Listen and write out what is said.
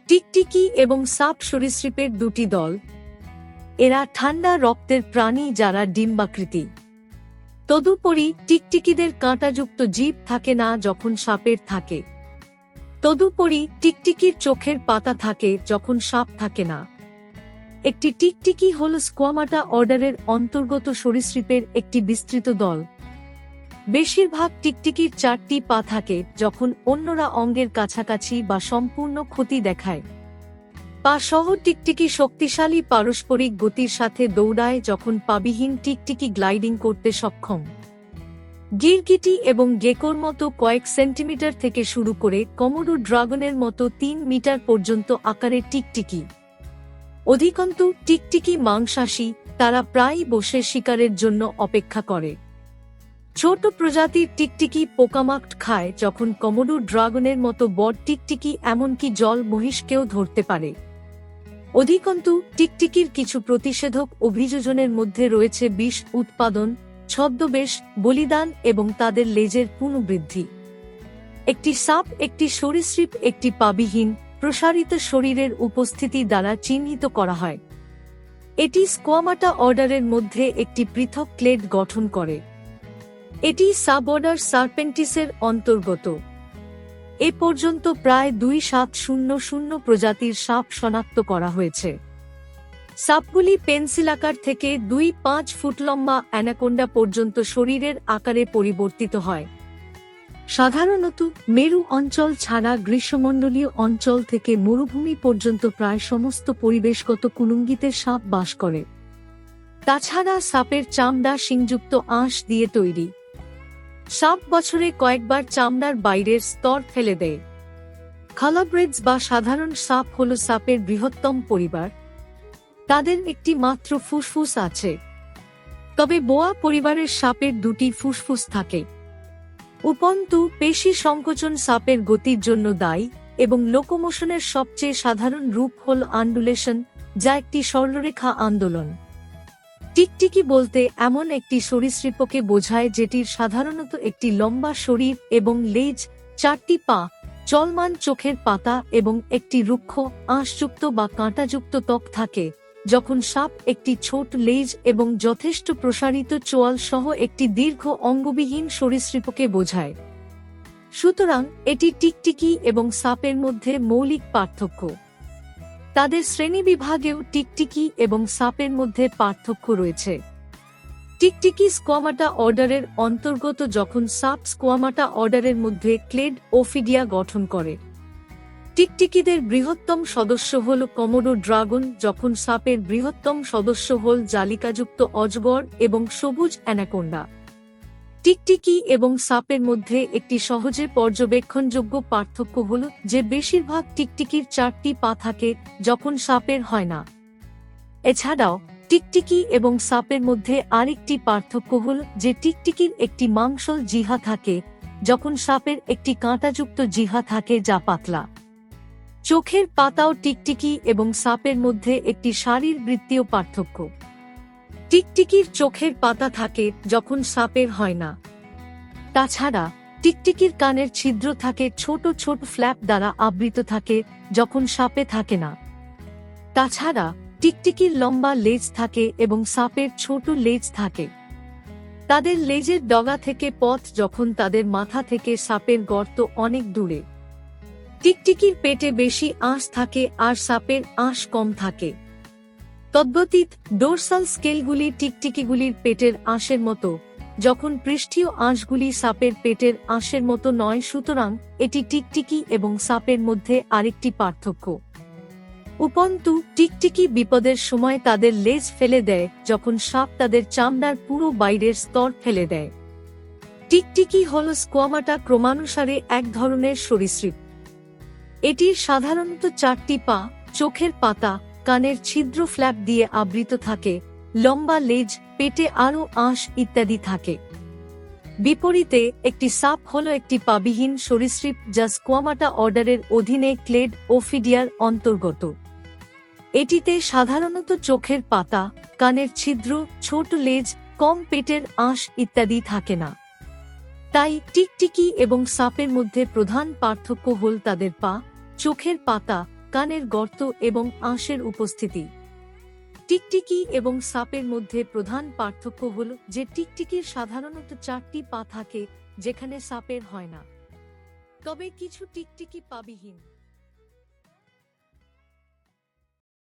টিকটিকি এবং সাপ সরীসৃপের দুটি দল। এরা ঠান্ডা রক্তের প্রাণী যারা ডিম্বাকৃতি। তদুপরি টিকটিকিদের কাঁটাযুক্ত জিভ থাকে না যখন সাপের থাকে। তদুপরি টিকটিকির চোখের পাতা থাকে যখন সাপ থাকে না। একটি টিকটিকি হল স্কোয়ামাটা অর্ডারের অন্তর্গত সরীসৃপের একটি বিস্তৃত দল। বেশিরভাগ টিকটিকির 4টি পা থাকে যখন অন্যরা অঙ্গের কাছাকাছি বা সম্পূর্ণ ক্ষতি দেখায়। পা সহ টিকটিকি শক্তিশালী পারস্পরিক গতির সাথে দৌড়ায় যখন পাবিহীন টিকটিকি গ্লাইডিং করতে সক্ষম। গিরগিটি এবং গেকোর মতো কয়েক সেন্টিমিটার থেকে শুরু করে কমোডো ড্রাগনের মতো 3 মিটার পর্যন্ত আকারের টিকটিকি। অধিকন্তু টিকটিকি মাংসাশী, তারা প্রায়ই বসে শিকারের জন্য অপেক্ষা করে। ছোট প্রজাতির টিকটিকি পোকামাকড় খায় যখন কমোডো ড্রাগনের মতো বড় টিকটিকি এমনকি জল মহিষকেও ধরতে পারে। অধিকন্তু টিকটিকির কিছু প্রতিষেধক অভিযোজনের মধ্যে রয়েছে বিষ উৎপাদন, ছদ্মবেশ, বলিদান এবং তাদের লেজের পুনর্বৃদ্ধি। একটি সাপ একটি সরীসৃপ একটি পাবিহীন প্রসারিত শরীরের উপস্থিতি দ্বারা চিহ্নিত করা হয়। এটি স্কোয়ামাটা অর্ডারের মধ্যে একটি পৃথক ক্লেড গঠন করে। এটি সাবঅর্ডার সারপেন্টিসের অন্তর্গত। এ পর্যন্ত প্রায় 2700 প্রজাতির সাপ শনাক্ত করা হয়েছে। সাপগুলি পেন্সিলাকার থেকে 2-5 ফুট লম্বা অ্যানাকোন্ডা পর্যন্ত শরীরের আকারে পরিবর্তিত হয়। সাধারণত মেরু অঞ্চল ছাড়া গ্রীষ্মমণ্ডলীয় অঞ্চল থেকে মরুভূমি পর্যন্ত প্রায় সমস্ত পরিবেশগত কুলুঙ্গিতে সাপ বাস করে। তাছাড়া সাপের চামড়া শিংযুক্ত আঁশ দিয়ে তৈরি। সাপ বছরে কয়েকবার চামড়ার বাইরের স্তর ফেলে দেয়। খালাব্রেডস বা সাধারণ সাপ হল সাপের বৃহত্তম পরিবার। তাদের একটি মাত্র ফুসফুস আছে। তবে বোয়া পরিবারের সাপের 2টি ফুসফুস থাকে। উপন্তু পেশি সংকোচন সাপের গতির জন্য দায়ী এবং লোকোমোশনের সবচেয়ে সাধারণ রূপ হল আন্ডুলেশন, যা একটি সরলরেখা আন্দোলন। টিকটিকি বলতে এমন একটি সরীসৃপকে বোঝায় যেটির সাধারণত একটি লম্বা শরীর এবং লেজ, 4টি পা, চলমান চোখের পাতা এবং একটি রুক্ষ, আঁশযুক্ত বা কাঁটাযুক্ত ত্বক থাকে, যখন সাপ একটি ছোট লেজ এবং যথেষ্ট প্রসারিত চোয়াল সহ একটি দীর্ঘ অঙ্গবিহীন সরীসৃপকে বোঝায়। সুতরাং এটি টিকটিকি এবং সাপের মধ্যে মৌলিক পার্থক্য। তাদের শ্রেণীবিভাগেও টিকটিকি এবং সাপের মধ্যে পার্থক্য রয়েছে। টিকটিকি স্কোয়ামাটা অর্ডারের অন্তর্গত যখন সাপ স্কোয়ামাটা অর্ডারের মধ্যে ক্লেড ওফিডিয়া গঠন করে। টিকটিকিদের বৃহত্তম সদস্য হল কমোডো ড্রাগন, যখন সাপের বৃহত্তম সদস্য হল জালিকাযুক্ত অজগর এবং সবুজ অ্যানাকোন্ডা। টিকটিকি এবং সাপের মধ্যে একটি সহজে পর্যবেক্ষণযোগ্য পার্থক্য হল যে বেশিরভাগ টিকটিকির 4টি পা থাকে, যখন সাপের হয় না। এছাড়াও টিকটিকি এবং সাপের মধ্যে আরেকটি পার্থক্য হল যে টিকটিকির একটি মাংসল জিহ্বা থাকে, যখন সাপের একটি কাঁটাযুক্ত জিহ্বা থাকে যা পাতলা। চোখের পাতাও টিকটিকি এবং সাপের মধ্যে একটি শারীরবৃত্তীয় পার্থক্য। টিকটিকির চোখের পাতা থাকে যখন সাপের হয় না। তাছাড়া টিকটিকির কানের ছিদ্র থাকে ছোট ছোট ফ্ল্যাপ দ্বারা আবৃত থাকে, যখন সাপে থাকে না। তাছাড়া টিকটিকির লম্বা লেজ থাকে এবং সাপের ছোট লেজ থাকে। তাদের লেজের ডগা থেকে পথ যখন তাদের মাথা থেকে সাপের গর্ত অনেক দূরে। টিকটিকির পেটে বেশি আঁশ থাকে আর সাপের আঁশ কম থাকে। তদ্ব্যতীত ডোরসাল স্কেলগুলি টিকটিকিগুলির পেটের আঁশের মতো, যখন পৃষ্ঠীয় আঁশগুলি সাপের পেটের আঁশের মতো নয়। সুতরাং এটি টিকটিকি এবং সাপের মধ্যে আরেকটি পার্থক্য। উপন্তু টিকটিকি বিপদের সময় তাদের লেজ ফেলে দেয়, যখন সাপ তাদের চামড়ার পুরো বাইরের স্তর ফেলে দেয়। টিকটিকি হল স্কোয়ামাটা ক্রমানুসারে এক ধরনের সরীসৃপ। এটির সাধারণত 4টি পা, চোখের পাতা, কানের ছিদ্র ফ্ল্যাপ দিয়ে আবৃত থাকে, লম্বা লেজ, পেটে আরও আঁশ ইত্যাদি থাকে। বিপরীতে একটি সাপ হল একটি পাবিহীন সরীসৃপ যা স্কোয়ামাটা অর্ডারের অধীনে ক্লেড ওফিডিয়ার অন্তর্গত। এটিতে সাধারণত চোখের পাতা, কানের ছিদ্র, ছোট লেজ, কম পেটের আঁশ ইত্যাদি থাকে না। তাই টিকটিকি এবং সাপের মধ্যে প্রধান পার্থক্য হল তাদের পা, চোখের পাতা, কানের গর্ত এবং আঁশের উপস্থিতি। টিকটিকি এবং সাপের মধ্যে প্রধান পার্থক্য হল যে টিকটিকির সাধারণত 4টি পা থাকে, যেখানে সাপের হয় না। তবে কিছু টিকটিকি পাবিহীন।